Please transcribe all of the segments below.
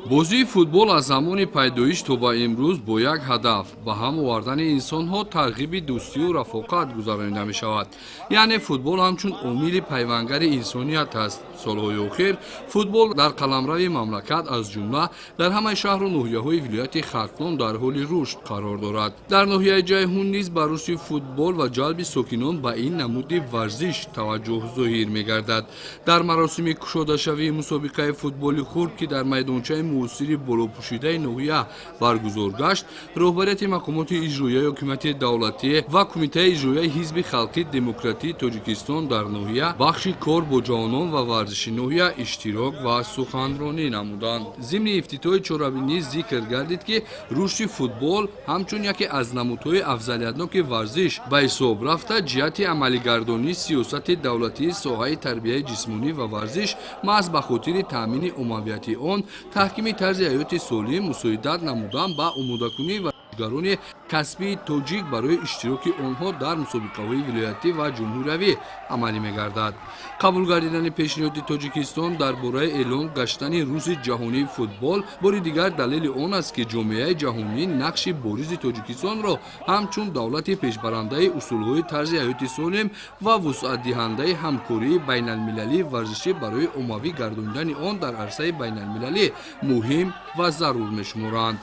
بازی فوتبال از زمان پیدایش تا به امروز با یک هدف به هم آوردن انسان‌ها ترغیب دوستی و رفاقت گذرانیده می شود. یعنی فوتبال همچون عامل پیوندگر انسانیت است. سالهای اخیر فوتبال در قلمرو مملکت از جمله در همه شهر و ناحیه‌های ولایت ختلان در حال رشد قرار دارد. در ناحیه جیهون نیز به رشد فوتبال و جلب ساکنان به این نمود ورزش توجه ظاهر می‌گردد. در مراسم گشاده‌شوی مسابقه فوتبال خرد که در میدانچه موسیقی بالا پوشیده ناحیه برگزار گشت، رهبریت مقامات اجرایی حکومت دولتی و کمیته اجرایی حزب خلقی دموکراتی تاجیکستان در ناحیه بخش کار با جوانان و ورزش ناحیه اشتراک و سخنرانی نمودند. ضمن افتتاح چهارشنبه نیز ذکر گردید که رشد فوتبال همچون یکی از نمودهای افضلیتناک ورزش به حساب رفته جهت عملی‌گردانی سیاست دولتی ساحه تربیت جسمانی و ورزش محض به خاطر تامین عمومیت آن تحکیم طرز حیات سالم مساعدت نمودن به آماده‌کنی ورزشکاران کسبی تاجیک برای اشتراک آنها در مسابقه‌های ولایتی و جمهوری عملی می‌گردد. قبول گردیدن پیشنهاد تاجیکستان درباره اعلام گشتن روز جهانی فوتبال بار دیگر دلیل آن است که جامعه جهانی نقش بارز تاجیکستان را همچون دولت پیشبرنده اصول‌های طرز حیات سالم و وسعت دهنده همکاری بین‌المللی ورزشی برای عمومی گرداندن آن در عرصه بین‌المللی مهم و ضرور می‌شمارند.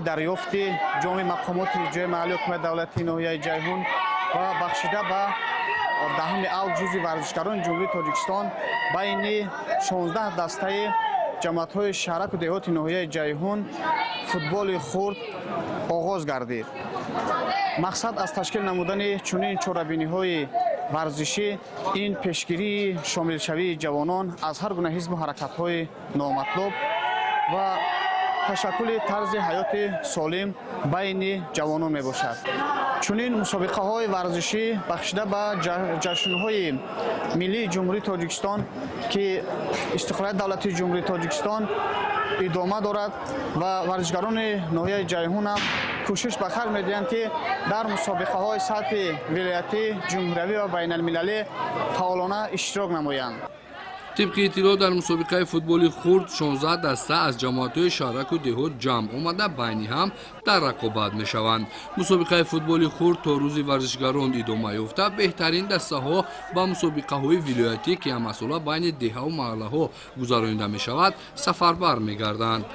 دریافت جامع مقامات اجرایی محلی حکومت دولتی ناحیه جیهون و بخشیده به دهم اوت جزو ورزشکاران جمهوری تاجیکستان بین 16 دسته جماعت‌های شهرک و دهات ناحیه جیهون فوتبال خرد آغاز گردید. مقصد از تشکیل نمودن چنین چهاربینی‌های ورزشی این پیشگیری شامل شوی جوانان از هر گونه حزب و حرکت‌های نامطلوب و تشکل طرز حیات سالم بین جوانان می باشد. چنین مسابقه های ورزشی بخشیده به جشن های ملی جمهوری تاجیکستان که استقلال دولتی جمهوری تاجیکستان ادامه دارد و ورزشکاران ناحیه جیهون هم کوشش به خلق می‌دهند که در مسابقه های سطح ولایتی جمهوری و بین المللی فعالانه اشتراک نمایند. طبق اطلاع در مسابقه فوتبال خرد 16 دسته از جماعت‌های شهرک و دهات جمع آمده بینی هم در رقابت می‌شوند. مسابقه فوتبال خرد تا روز ورزشکاران ادامه یافته بهترین دسته‌ها با مسابقه‌های ولایتی که هم مسئله بین دهه و محله‌ها گذرانیده می‌شود سفربر می‌گردند.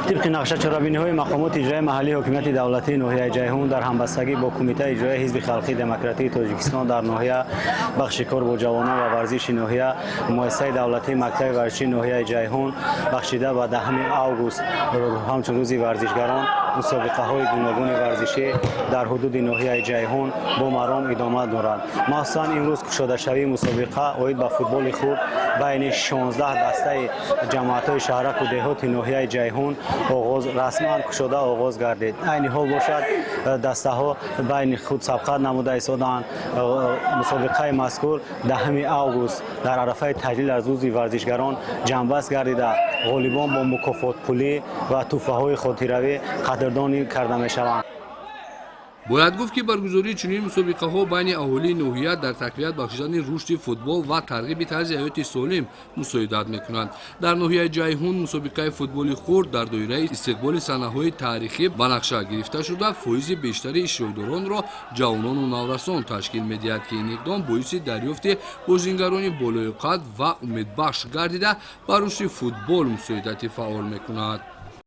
طبق نقشه چهاربینی‌های مقامات اجرایی محلی حکومت دولتی ناحیه جیهون در همبستگی با کمیته اجرایی حزب خلقی دموکراتی تاجیکستان در ناحیه بخش کار با جوانان و ورزش ناحیه مؤسسه دولتی مکتب ورزشی ناحیه جیهون بخشیده به 10 آگوست همچون روز ورزشکاران مسابقه‌های گوناگون ورزشی در حدود ناحیه جیهون با مرام ادامه دارد. مخصوصاً امروز گشاده‌شوی مسابقه عاید به فوتبال خرد بین 16 دسته جماعت‌های شهرک و دهات ناحیه جیهون آغاز رسما گشاده آغاز گردید. این حال باشد دسته ها بین خود سبقت نموده ایستادند. مسابقه مذکور 10 آگوست در عرفه تجلیل از روز ورزشکاران جنبست گردیده غالبان با مکافات پولی و تحفه های خاطروی قدردانی کرده می شوند. باید گفت که برگزاری چنین مسابقه ها بین اهالی ناحیه در تقویت بخشیدن رشد فوتبال و ترغیب طرز حیات سالم مساعدت میکنند. در ناحیه جیهون مسابقه فوتبال خرد در دایره استقبال صحنه‌های تاریخی به نقشه گرفته شده فایز بیشتر اشتراکداران را جوانان و نورسان تشکیل میدهد که این اقدام باعث دریافت بازیگران بالای قد و امیدبخش گردیده بر رشد فوتبال مساعدت فعال میکند.